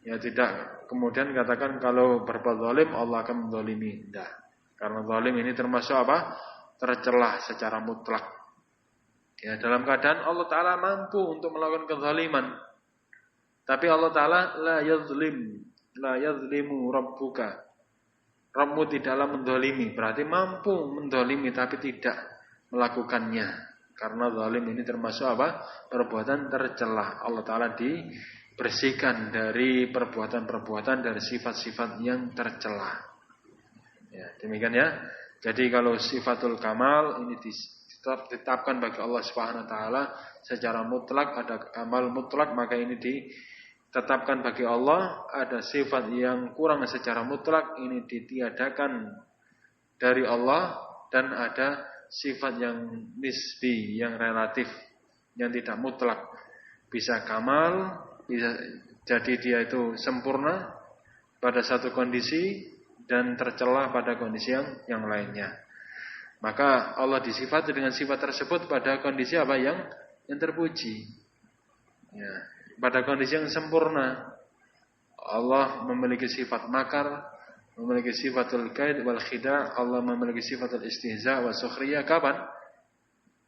Ya, tidak kemudian katakan kalau berbuat zalim Allah akan menzalimi. Tidak. Karena zalim ini termasuk apa? Tercelah secara mutlak. Ya, dalam keadaan Allah Ta'ala mampu untuk melakukan kezaliman. Tapi Allah Ta'ala la yazlimu rabbuka. Rabbmu tidaklah menzalimi. Berarti mampu menzalimi tapi tidak melakukannya. Karena zalim ini termasuk apa? Perbuatan tercelah. Allah Ta'ala dibersihkan dari perbuatan-perbuatan, dari sifat-sifat yang tercelah. Ya, demikian ya. Jadi kalau sifatul kamal ini ditetapkan bagi Allah Subhanahu wa taala secara mutlak, ada amal mutlak, maka ini ditetapkan bagi Allah. Ada sifat yang kurang secara mutlak, ini ditiadakan dari Allah, dan ada sifat yang nisbi, yang relatif, yang tidak mutlak. Bisa kamal, bisa jadi dia itu sempurna pada satu kondisi dan tercelah pada kondisi yang lainnya. Maka Allah disifati dengan sifat tersebut pada kondisi apa? Yang terpuji. Ya, pada kondisi yang sempurna. Allah memiliki sifat makar, memiliki sifatul kaid wal khida', Allah memiliki sifatul istihza wa sukhriyah. Kapan?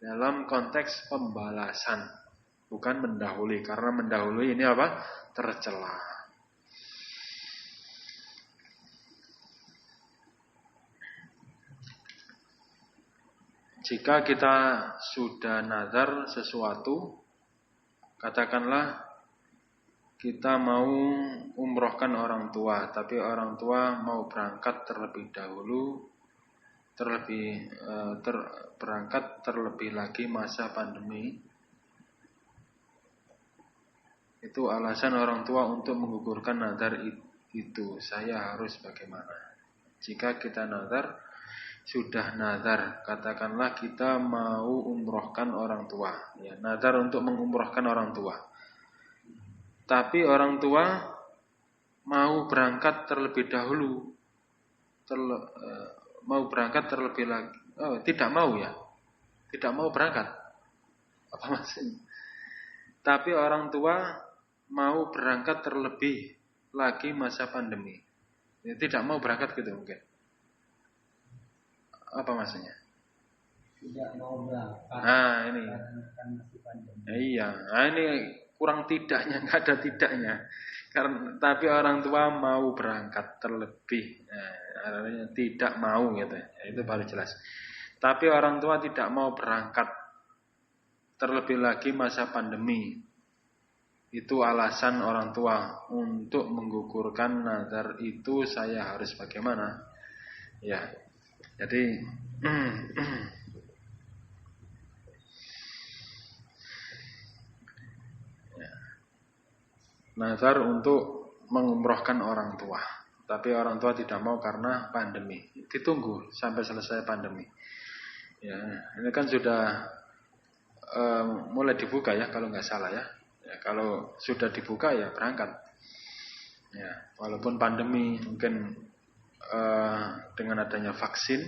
Dalam konteks pembalasan, bukan mendahului. Karena mendahului ini apa? Tercela. Jika kita sudah nazar sesuatu, katakanlah kita mau umrohkan orang tua, tapi orang tua mau berangkat terlebih dahulu, berangkat terlebih lagi masa pandemi. Itu alasan orang tua untuk menggugurkan nazar itu. Saya harus bagaimana? Jika kita nazar, sudah nazar, katakanlah kita mau umrohkan orang tua, ya, nazar untuk mengumrohkan orang tua. Tapi orang tua mau berangkat terlebih dahulu, mau berangkat terlebih lagi, tidak mau ya, tidak mau berangkat. Apa maksudnya? Tapi orang tua mau berangkat terlebih lagi masa pandemi, ya, tidak mau berangkat gitu mungkin. Apa maksudnya? Tidak mau berangkat. Nah ini. Karena masih pandemi. Iya, nah, ini kurang tidaknya, nggak ada tidaknya. Karena tapi orang tua mau berangkat terlebih, artinya tidak mau gitu, ya, itu baru jelas. Tapi orang tua tidak mau berangkat terlebih lagi masa pandemi. Itu alasan orang tua untuk menggugurkan nazar itu. Saya harus bagaimana? Ya. Jadi nazar untuk mengumrohkan orang tua, tapi orang tua tidak mau karena pandemi. Ditunggu sampai selesai pandemi. Ya, ini kan sudah mulai dibuka ya kalau nggak salah ya. Ya, kalau sudah dibuka ya berangkat. Ya, walaupun pandemi mungkin dengan adanya vaksin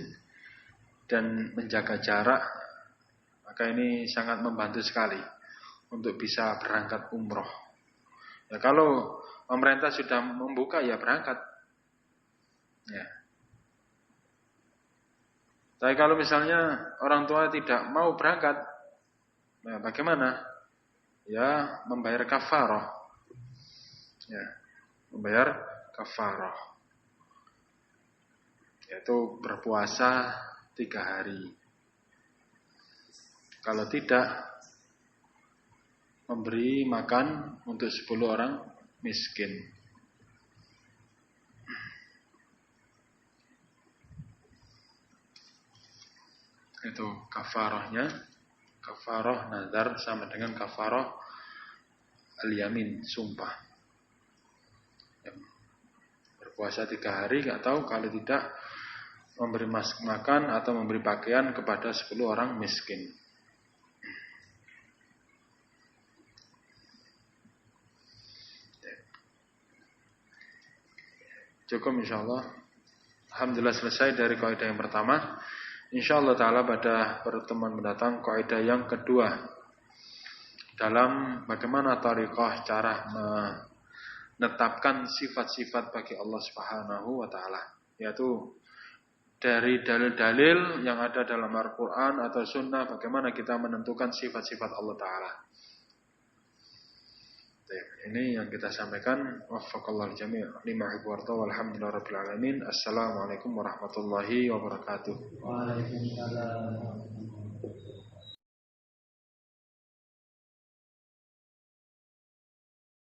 dan menjaga jarak, maka ini sangat membantu sekali untuk bisa berangkat umroh. Ya, kalau pemerintah sudah membuka ya berangkat. Ya. Tapi kalau misalnya orang tua tidak mau berangkat, nah bagaimana? Ya, membayar kafarah. Ya, membayar kafarah. Yaitu berpuasa 3 hari. Kalau tidak, memberi makan untuk 10 orang miskin. Itu kafarahnya. Kafarah nazar sama dengan kafarah al-yamin, sumpah. Berpuasa 3 hari, atau kalau tidak memberi makan atau memberi pakaian kepada 10 orang miskin. Cukup insyaallah. Alhamdulillah selesai dari kaidah yang pertama. Insyaallah ta'ala pada pertemuan mendatang kaidah yang kedua, dalam bagaimana thariqah cara menetapkan sifat-sifat bagi Allah Subhanahu wa ta'ala, yaitu dari dalil-dalil yang ada dalam Al-Quran atau Sunnah, bagaimana kita menentukan sifat-sifat Allah ta'ala. Ini yang kita sampaikan. Waffaqallahu jami' lima hibwarta walhamdulillahirabbil alamin. Assalamualaikum warahmatullahi wabarakatuh. Waalaikumsalam.